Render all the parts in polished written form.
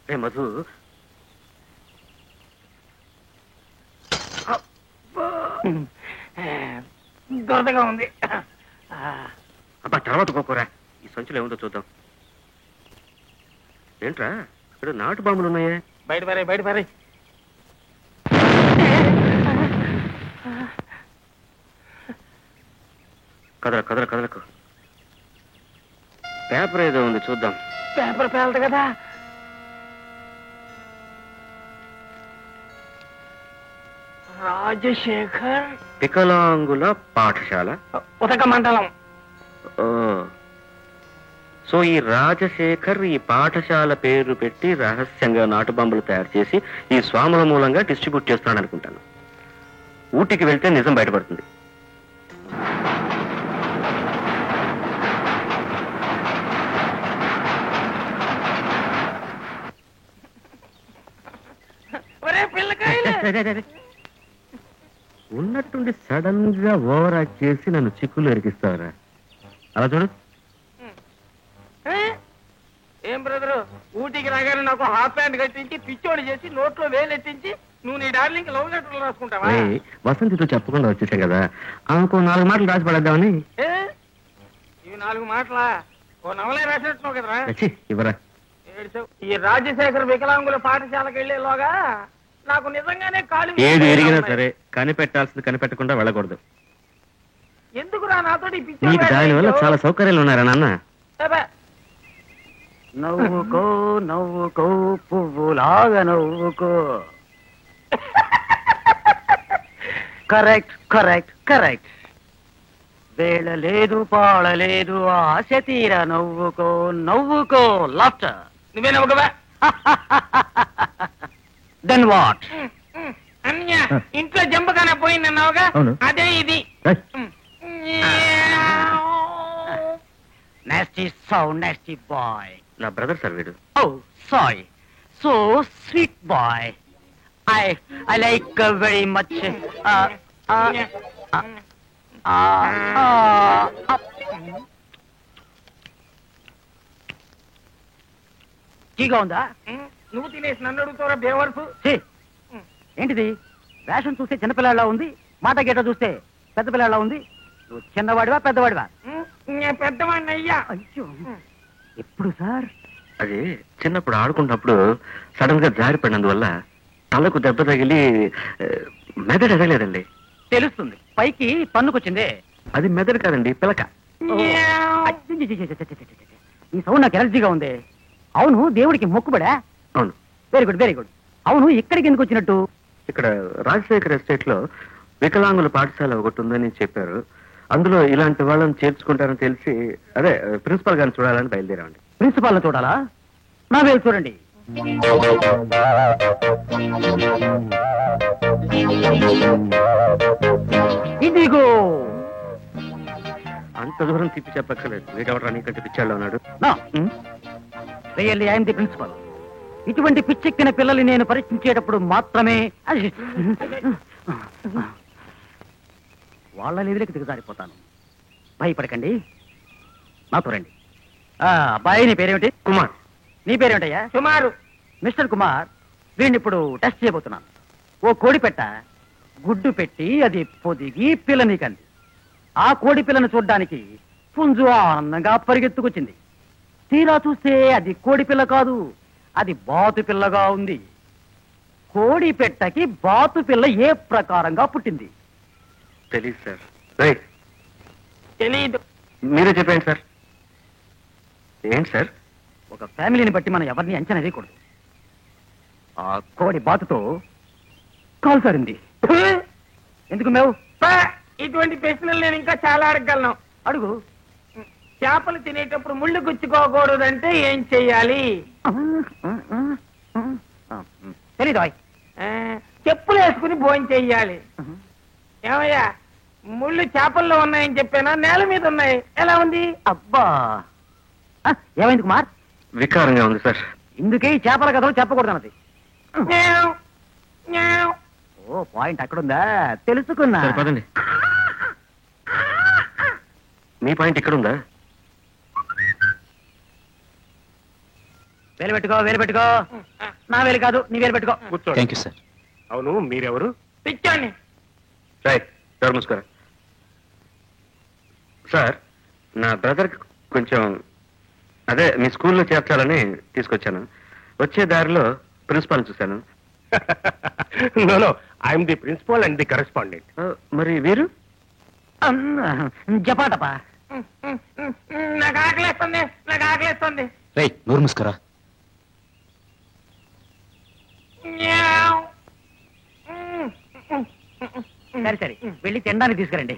రే మధు, దొరదగా ఉంది. అబ్బా తర్వాత పోకోరా, ఈ సంచులు ఏముందో చూద్దాం. ఏంట్రా ఇక్కడ నాటు బాంబులు ఉన్నాయే? బయట పారే, బయట పారే. కదలకు. పేపర్ ఏదో ఉంది చూద్దాం. పేపర్ పేలదు కదా. రాజశేఖర్ వికలాంగుల పాఠశాల, ఉదక మండలం. ఓ, సో ఈ రాజశేఖర్ ఈ పాఠశాల పేరు పెట్టి రహస్యంగా నాటు బాంబులు తయారు చేసి ఈ స్వాముల మూలంగా డిస్ట్రిబ్యూట్ చేస్తున్నాడు అనుకుంటాను. ఊటీకి వెళ్తే నిజం బయటపడుతుంది. ఉన్నట్టుండి సడన్ గా ఓవర్ యాక్ట్ చేసి నన్ను చిక్కులు ఎరికిస్తావరా? అలా చూడు. ఏం బ్రదరు, ఊటీకి రాగానే నాకు హాఫ్ హ్యాండ్ కట్టించి పిచ్చోడి చేసి నోట్లో వేలెట్టించి నువ్వు నీ డార్లింగ్ లవ్ లెటర్లు రాసుకుంటావా? వసంతితో చెప్పకుండా వచ్చేసా కదా, ఆమెకు 4 మాటలు రాసి పడేద్దామని. ఇవి 4 మాటలా? ఓ నవలే రాసినట్టున్నావు కదరా. ఇవరా. ఈ రాజశేఖర్ వికలాంగుల పాఠశాలకు వెళ్లేలోగా నాకు నిజంగానే కాలు ఏది ఎరిగినా సరే కనిపెట్టాల్సింది కనిపెట్టకుండా వెళ్ళకూడదు. ఎందుకురా నాతో నీకు దాని వల్ల చాలా సౌకర్యాలు ఉన్నారా నాన్న? నవ్వుకో నవ్వుకో పువ్వులాగా నవ్వుకో. Correct correct correct. వేళ లేదు పాడలేదు ఆశ తీర నవ్వుకో నవ్వుకో. లాఫ్టర్. నువ్వే నవ్వుకోవా? Then what? అన్య ఇంట్లో జంపగానే పోయిందన్నావుగా, అదే ఇది. Nasty sound, nasty boy. నా బ్రదర్ సార్ వీడు. Oh, sorry. So sweet boy. I like very much. చీగా ఉందా? నువ్వు తినేసి నన్ను అడుగుతారా బేవర్సు? ఏంటిది? వేషం చూస్తే చిన్నపిల్లాడిలా ఉంది, మాట గేట చూస్తే పెద్ద పిల్లాడిలా ఉంది. నువ్వు చిన్నవాడివా పెద్దవాడివా? పెద్దవాడిని అయ్యా. అయ్యో, ఎప్పుడు సార్? అది చిన్నప్పుడు ఆడుకున్నప్పుడు సడన్ గా జారిపడినందువల్ల తలకు దెబ్బ తగిలి మెదడు ఎదగలేదండి. తెలుస్తుంది, పైకి పన్నుకొచ్చిందే. అది మెదడు కాదండి, పిలక. ఈ సౌండ్ నాకు ఎలర్జీగా ఉంది. అవును, దేవుడికి మొక్కుబడా? అవును. Very good very good. అవును, ఇక్కడికి ఎందుకు వచ్చినట్టు? ఇక్కడ రాజశేఖర్ ఎస్టేట్ లో వికలాంగుల పాఠశాల ఒకటి ఉందని చెప్పారు. అందులో ఇలాంటి వాళ్ళని చేర్చుకుంటారని తెలిసి అదే ప్రిన్సిపాల్ గారిని చూడాలని బయలుదేరామండి. ప్రిన్సిపాల్ చూడాలా? నా వేలు చూడండి. ఇదిగో. అంత దూరం తిప్పి చెప్పక్కర్లేదు. వీడెవరా నీకంటే పిచ్చాడులో ఉన్నాడు? Really I'm the principal. ఇటువంటి పిచ్చెక్కిన పిల్లల్ని నేను పరీక్షించేటప్పుడు మాత్రమే వాళ్ళ లెవెల్కి దిగజారిపోతాను. భయపడకండి, నాతో రండి. అబ్బాయి, నీ పేరేమిటి? కుమార్. నీ పేరేమిటయ్యా? కుమారు. మిస్టర్ కుమార్, వీడిని ఇప్పుడు టెస్ట్ చేయబోతున్నాను. ఓ కోడి పెట్ట గుడ్డు పెట్టి అది పొదిగి పిల్లని కంది. ఆ కోడి పిల్లను చూడ్డానికి పుంజు ఆనందంగా పరిగెత్తుకొచ్చింది. తీరా చూస్తే అది కోడి పిల్ల కాదు, అది బాతు పిల్లగా ఉంది. కోడి పెట్టకి బాతు పిల్ల ఏ ప్రకారంగా పుట్టింది? తెలీదు సార్. తెలీదు. మీరే చెప్పండి సార్. ఏంటి సార్? ఒక ఫ్యామిలీని బట్టి మనం ఎవరిని అంచనా వేయకూడదు. ఆ కోడి బాతుతో కాల్సారింది. ఎందుకు మేవు? ఇటువంటి ప్రశ్నలు నేను ఇంకా చాలా అడగలను. అడుగు. చేపలు తినేటప్పుడు ముళ్ళు గుచ్చుకోకూడదంటే ఏం చెయ్యాలి? తెలీదు. చెప్పులు వేసుకుని భోజనం చెయ్యాలి. ఏమయ్యా, ముళ్ళు చేపల్లో ఉన్నాయని చెప్పానా, నేల మీద ఉన్నాయి? ఎలా ఉంది? అబ్బా, ఏమైంది కుమార్? వికారంగా ఉంది సార్. ఇందుకే ఈ చేపల కథలు చెప్పకూడదు అన్నది. ఓ పాయింట్ అక్కడుందా? తెలుసుకున్నా. పదండి. మీ పాయింట్ ఇక్కడ ఉందా? వేలు పెట్టుకో, వేలు పెట్టుకో. నా వేలు కాదు, నీ వేలు పెట్టుకో. కూర్చోండి. Thank you sir. అవును, మీరెవరు? పిచ్చాన్ని. రైట్ సార్, నమస్కారం సార్. నా బ్రదర్కి కొంచెం అదే మీ స్కూల్లో చేర్చాలని తీసుకొచ్చాను. వచ్చే దారిలో ప్రిన్సిపాల్ని చూశాను. No, I'm the principal and the correspondent. మరి వీరు? జపాటపా. నాకు ఆకలేస్తుంది, నాకు ఆకలేస్తుంది. రై నోరు ముసుకరా. సరే సరే, వెళ్ళి తినడానికి తీసుకురండి.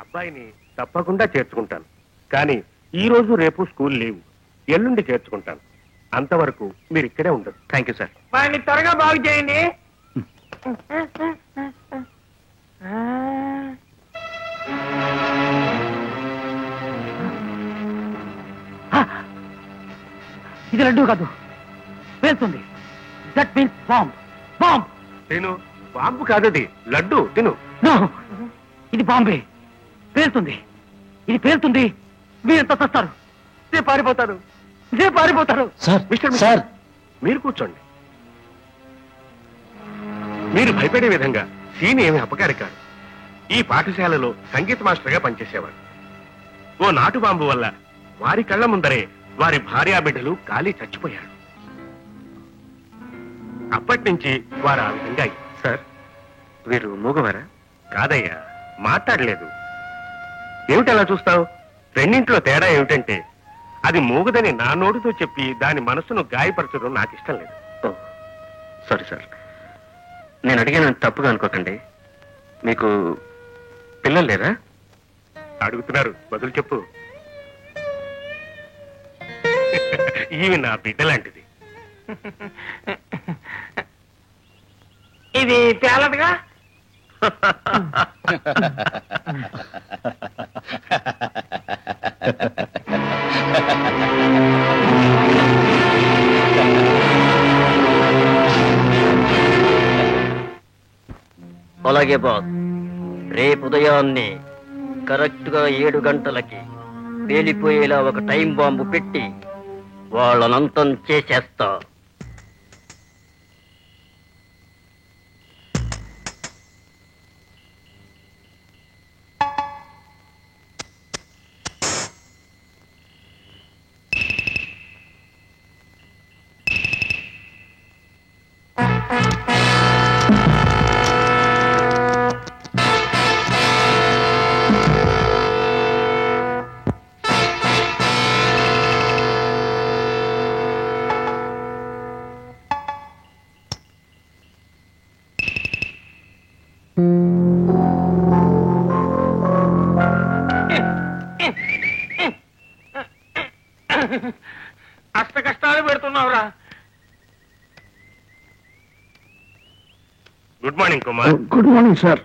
అబ్బాయిని తప్పకుండా చేర్చుకుంటాను, కానీ ఈ రోజు రేపు స్కూల్ లీవ్. ఎల్లుండి చేర్చుకుంటాను. అంతవరకు మీరు ఇక్కడే ఉండదు. Thank you sir. వాడిని త్వరగా బాగు చేయండి. ఇది లడ్డు కాదు, పేలుతుంది. That means bomb. బాంబ్. తిను. బాంబు కాదది, లడ్డు. తిను. నో, ఇది బాంబే. పేలుతుంది, ఇది పేలుతుంది. మీరంతా చస్తారు. రేపు పారిపోతారు, రేపు పారిపోతారు. సార్ మిస్టర్ సార్, మీరు కూర్చోండి. మీరు భయపడే విధంగా సీని ఏమి అపకారి కాదు. ఈ పాఠశాలలో సంగీత మాస్టర్గా పనిచేసేవాడు. ఓ నాటు బాంబు వల్ల వారి కళ్ళ ముందరే వారి భార్యా బిడ్డలు కాలి చచ్చిపోయారు. అప్పటి నుంచి వారు ఆ విధంగా అయ్యారు. సార్, వీరు మూగవారా? కాదయ్యా, మాట్లాడలేదు. ఏమిటలా చూస్తావు? రెండింట్లో తేడా ఏమిటంటే, అది మూగదని నా నోటితో చెప్పి దాని మనసును గాయపరచడం నాకు ఇష్టం లేదు. ఓ సారీ సార్, నేను అడిగాను తప్పుగా అనుకోకండి. మీకు పిల్లలు లేరా? అడుగుతున్నారు, బదులు చెప్పు. ఈమె నా బిడ్డ లాంటిది. ఇది తేలదుగా. అలాగే బాస్, రేపు ఉదయాన్నే కరెక్ట్ గా 7 గంటలకి పేలిపోయేలా ఒక టైం బాంబు పెట్టి వాళ్ళనంతం చేసేస్తా. అష్ట కష్టాలు పెడుతున్నావురా. Good morning Kumar. Good morning sir.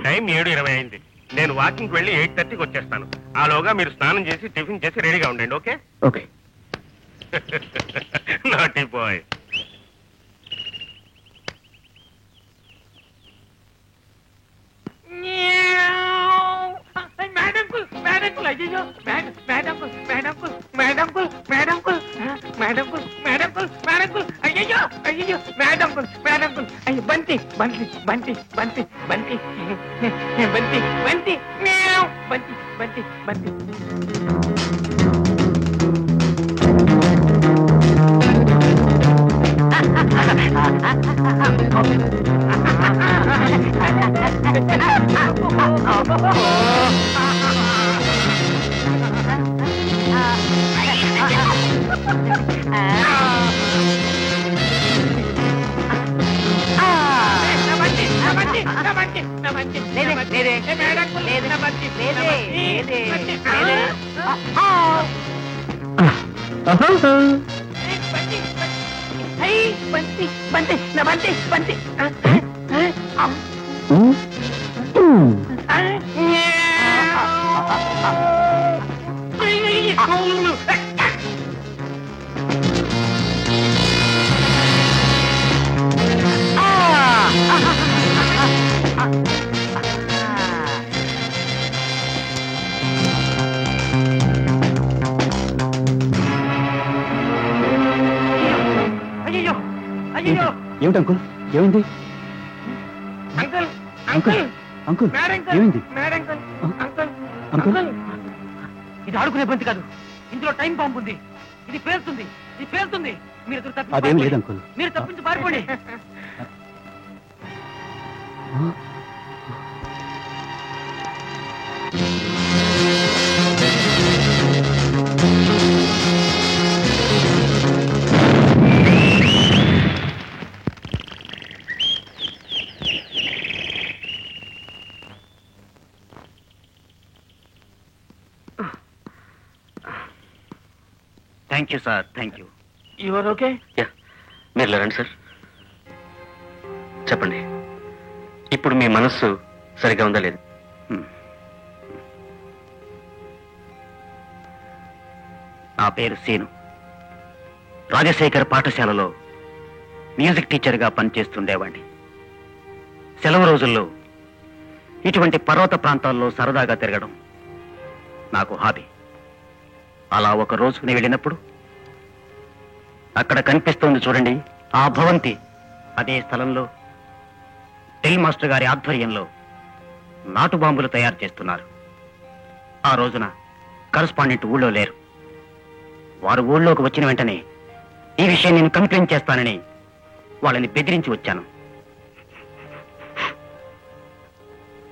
Time 7:20 అయింది. నేను వాకింగ్ వెళ్ళి 8:30కి వచ్చేస్తాను. ఆలోగా మీరు స్నానం చేసి టిఫిన్ చేసి రెడీగా ఉండండి. ఓకే? ఓకే. Naughty boy. అయ్యో, మేడంకుల్, మేడంకుల్, మేడంకుల్, మేడంకుల్, మేడంకుల్, మేడంకుల్, మేడంకుల్, అయ్యో, అయ్యో, మేడంకుల్, మేడంకుల్, అయ్యో, బంతి, బంతి, బంతి, బంతి, బంతి, బంతి, బంతి, బంతి, బంతి, బంతి. ఏమిటి అంకుల్ ఏమైంది uncle uncle uncle uncle mad uncle ఏమైంది mad uncle uncle uncle uncle ఇది ఆడుకునే బంతి కాదు ఇందులో టైం బాంబు ఉంది ఇది పేలుతుంది ఇది పేలుతుంది మీరు ఇద్దరు తప్పించి అదేం లేదు పారిపోండి. అంకుల్ మీరు తప్పించి పారిపోండి thank you sir thank you your okay yeah మీరు లేరండి సార్ చెప్పండి ఇప్పుడు మీ మనస్సు సరిగా ఉందా లేదు నా పేరు సీను రాజశేఖర్ పాఠశాలలో మ్యూజిక్ టీచర్గా పనిచేస్తుండేవాడిని సెలవు రోజుల్లో ఇటువంటి పర్వత ప్రాంతాల్లో సరదాగా తిరగడం నాకు హాబీ అలా ఒక రోజు నేను వెళ్ళినప్పుడు అక్కడ కనిపిస్తోంది చూడండి ఆ భవంతి అదే స్థలంలో డ్రిల్ మాస్టర్ గారి ఆధ్వర్యంలో నాటు బాంబులు తయారు చేస్తున్నారు ఆ రోజున కరస్పాండెంట్ ఊళ్ళో లేరు వారు ఊళ్ళోకి వచ్చిన వెంటనే ఈ విషయం నేను కంప్లైంట్ చేస్తానని వాళ్ళని బెదిరించి వచ్చాను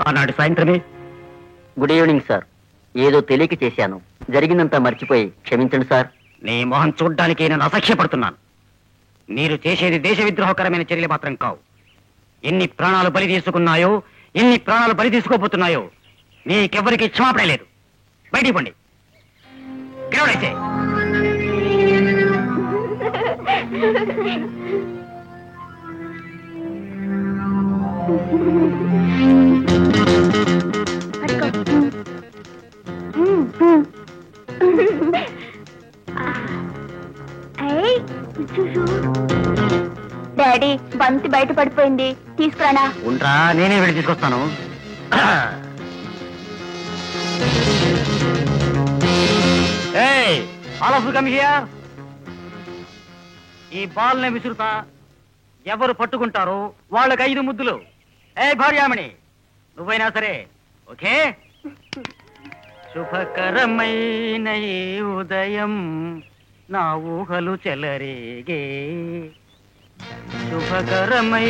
ఆనాడు సాయంత్రమే గుడ్ ఈవినింగ్ సార్ ఏదో తెలియక చేశాను జరిగిందంతా మర్చిపోయి క్షమించండి సార్ నీ మొహం చూడ్డానికి నేను అసహ్యపడుతున్నాను మీరు చేసేది దేశ విద్రోహకరమైన చర్యలు మాత్రం కావు ఎన్ని ప్రాణాలు బలి తీసుకున్నాయో ఎన్ని ప్రాణాలు బలి తీసుకోబోతున్నాయో నీకెవ్వరికి క్షమాపణ లేదు బయటికి పండి గిరవడైతే డాడీ బంతి బయట పడిపోయింది తీసుకురానా ఉంటా నేనే వెళ్ళి తీసుకొస్తాను ఆల్ ఆఫ్ కమ్ హియర్ ఈ బాల్ ని విసురుతా ఎవరు పట్టుకుంటారో వాళ్ళకి 5 ముద్దులు భార్యామణి నువ్వైనా సరే ఓకే శుభకరమైన ఈ ఉదయం నా ఊహలు చెలరేగే శుభకరమై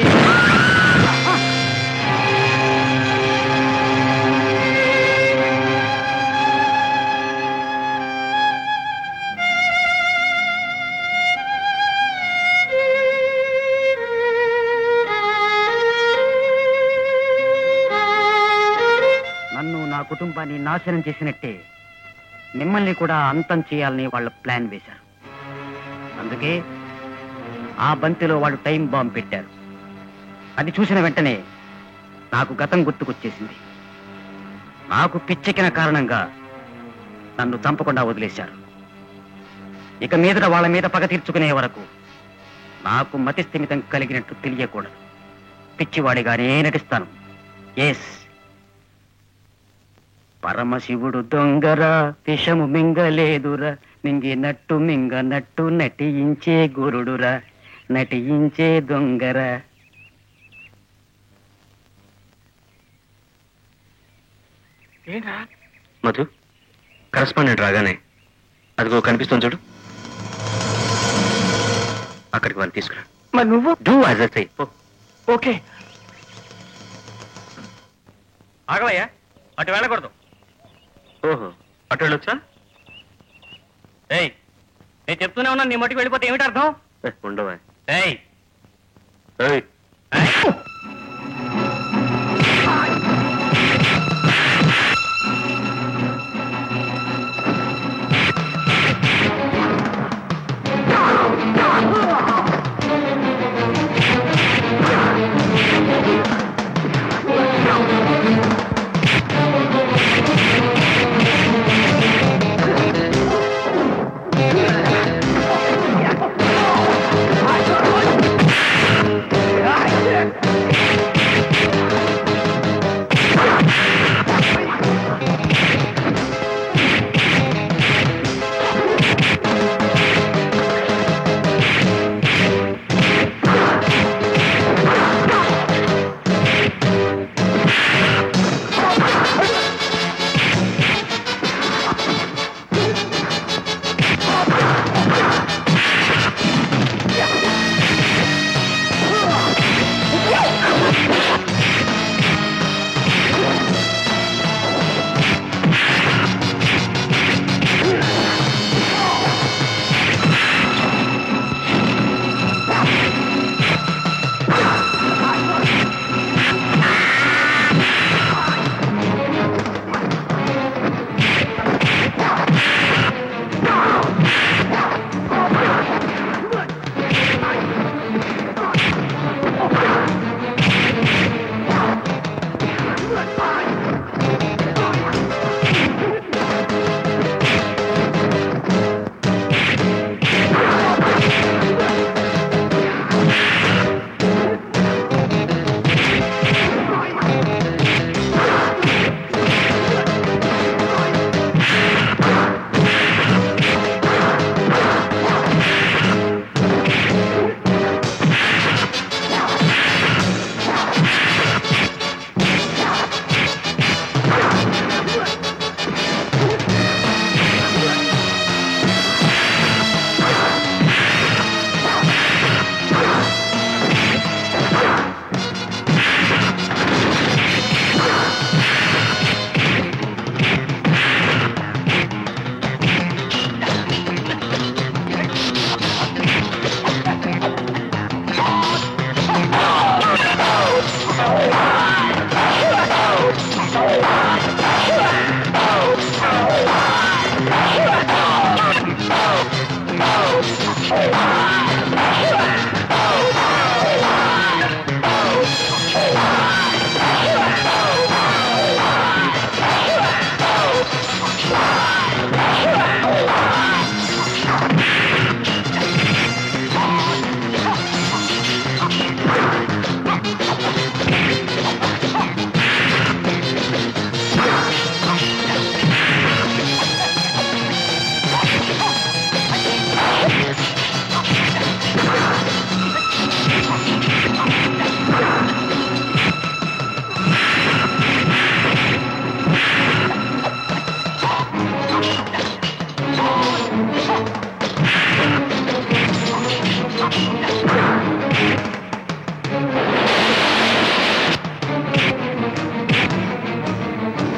నన్ను నా కుటుంబాన్ని నాశనం చేసినట్టే మిమ్మల్ని కూడా అంతం చేయాలని వాళ్ళ ప్లాన్ వేశారు అందుకే ఆ బంతిలో వాడు టైం బాంబ్ పెట్టారు అది చూసిన వెంటనే నాకు గతం గుర్తుకొచ్చేసింది నాకు పిచ్చెక్కిన కారణంగా నన్ను చంపకుండా వదిలేశారు ఇక మీదట వాళ్ళ మీద పగ తీర్చుకునే వరకు నాకు మతి స్థిమితం కలిగినట్టు తెలియకూడదు పిచ్చివాడిగానే నటిస్తాను ఎస్ పరమశివుడు దొంగరా విషము మింగలేదురా మింగినట్టు మింగనట్టు నటించే గురుడురా నటించే దొంగరా ఏంట్రా మధు కరస్పాండెంట్ రాగానే అదిగో కనిపిస్తుంది చూడు అక్కడికి వాళ్ళు తీసుకురా మరి నువ్వు do as I say okay ఆగవయ్యా అటు వెళ్ళకూడదు ఓహో అటు వెళ్ళొచ్చా ఏయ్ నేను చెప్తూనే ఉన్నాను నీ మట్టుకు వెళ్ళిపోతే ఏమిటి అర్థం ఉండవా ఏయ్ ఏయ్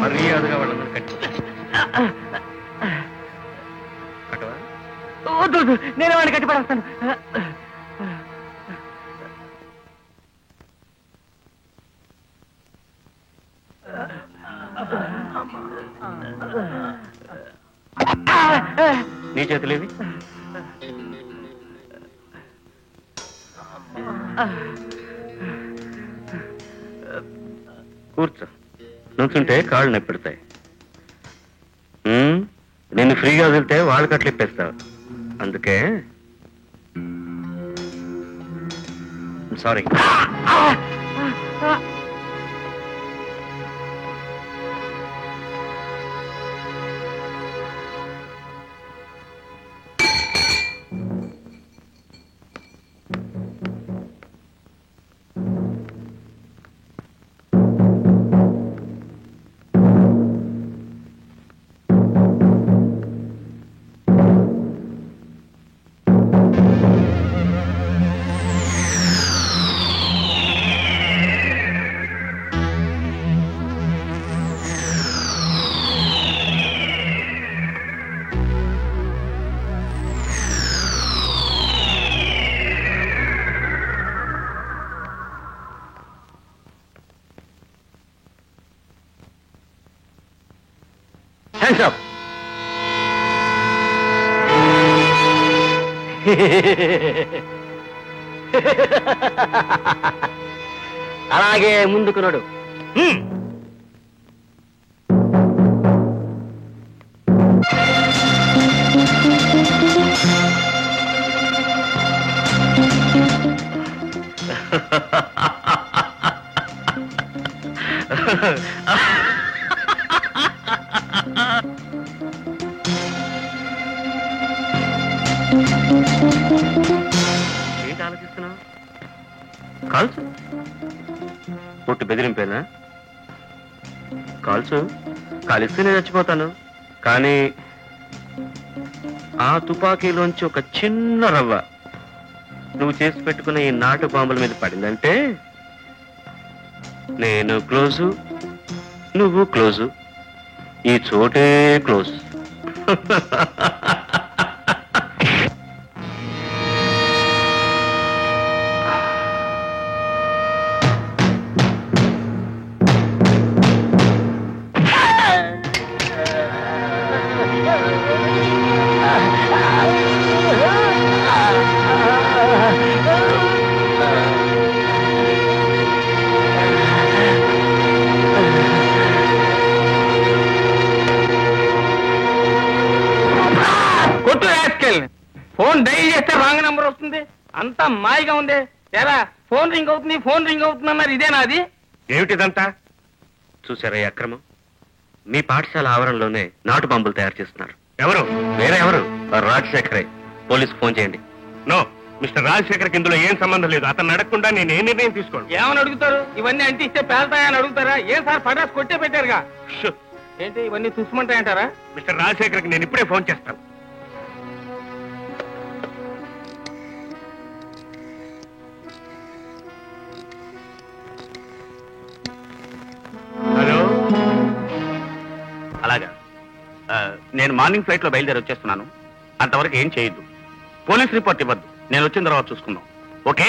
మర్యాదగా వాళ్ళందరూ కట్టి కట్టవా? వద్దు వద్దు, నేనే వాడిని కట్టిపడేస్తాను. నీ చేతులేవి? కూర్చో. నుంచుంటే కాళ్ళు నొప్పెడతాయి. నిన్ను ఫ్రీగా వదిలితే వాళ్ళు కట్లిప్పేస్తావు. అందుకే సారీ. Hands up. అలాగే ముందుకు నడు. ఏంటి ఆలోచిస్తున్నావు? కాల్చు. పుట్టి బెదిరింపేనా? కాల్చు. కాలిస్తే నేను చచ్చిపోతాను. కానీ ఆ తుపాకీలోంచి ఒక చిన్న రవ్వ నువ్వు చేసి పెట్టుకున్న ఈ నాటు బాంబుల మీద పడిందంటే నేను క్లోజు, నువ్వు క్లోజు, ఈ చోటే క్లోజ్. ఫోన్ డైల్ చేస్తే రాంగ్ నెంబర్ వస్తుంది. అంతా మాయగా ఉంది. ఎలా ఫోన్ రింగ్ అవుతుంది, ఫోన్ రింగ్ అవుతుంది అన్నారు. ఇదేనా అది? ఏమిటిదంతా? చూసారా ఈ అక్రమం? మీ పాఠశాల ఆవరణలోనే నాటు బాంబులు తయారు చేస్తున్నారు. ఎవరు? వేరే ఎవరు? రాజశేఖరే. పోలీసుకు ఫోన్ చేయండి. నో, మిస్టర్ రాజశేఖర్కి ఇందులో ఏం సంబంధం లేదు. అతను అడగకుండా నేను ఏ నిర్ణయం తీసుకోను. ఏమని అడుగుతారు? ఇవన్నీ అంటిస్తే పేల్తాయని అడుగుతారా? ఏం సార్ పటాస్ కొట్టే పెట్టారుగా. షూ. ఏంటి ఇవన్నీ చూసుమంటాయంటారా? మిస్టర్ రాజశేఖర్కి నేను ఇప్పుడే ఫోన్ చేస్తాను. హలో. అలాగా, నేను మార్నింగ్ ఫ్లైట్ లో బయలుదేరి వచ్చేస్తున్నాను. అంతవరకు ఏం చేయొద్దు. పోలీస్ రిపోర్ట్ ఇవ్వద్దు. నేను వచ్చిన తర్వాత చూసుకుందాం. ఓకే?